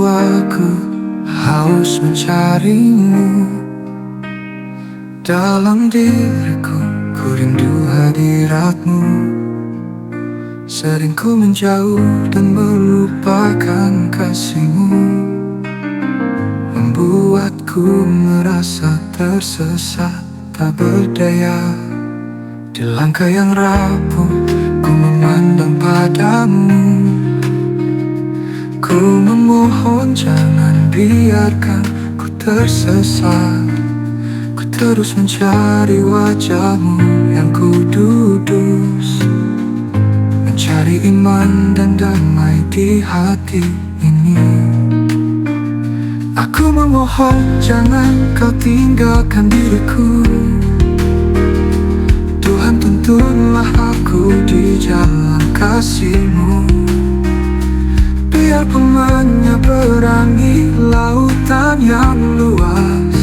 jiwaku haus mencarimu. Dalam diriku, ku rindu hadiratmu. Sering ku menjauh dan melupakan kasihmu, membuatku merasa tersesat, tak berdaya. Di langkah yang rapuh, ku memandang padamu. Ku memohon jangan biarkan ku tersesat. Ku terus mencari wajahmu yang kudus, mencari iman dan damai di hati ini. Aku memohon jangan kau tinggalkan diriku. Tuhan, tuntunlah aku di jalan kasih-Mu. Biarpun menyeberangi lautan yang luas,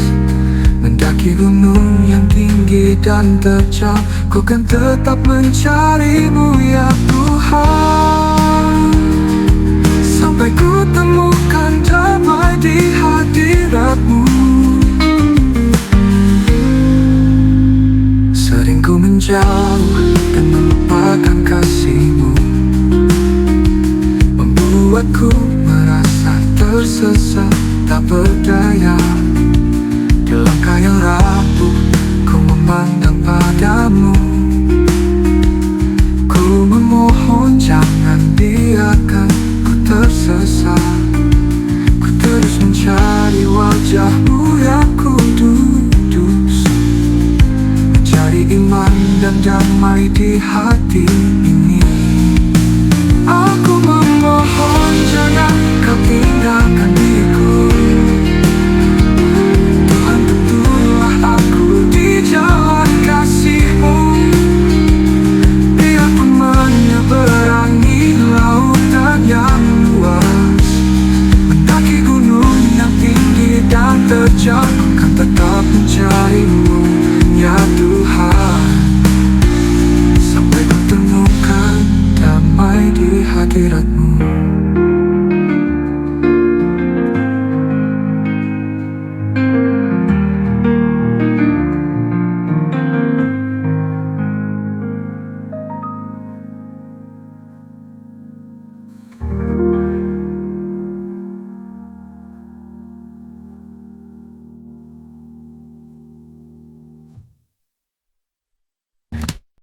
mendaki gunung yang tinggi dan terjal, ku kan tetap mencari-Mu ya Tuhan. Sampai ku temukan damai di hadirat-Mu. Sering ku menjauh dan melupakan kasih-Mu, membuatku merasa tersesat, tak berdaya. Di langkah yang rapuh, ku memandang padamu. Ku memohon jangan biarkan ku tersesat. Ku terus mencari wajah-Mu yang kudus, mencari iman dan damai di hati ini. Aku memohon jangan kau tinggalkan diriku. Tuhan, tuntunlah aku di jalan kasih-Mu. Biarpun menyeberangi lautan yang luas, mendaki gunung yang tinggi dan terjal, ku kan tetap mencari-Mu ya Tuhan.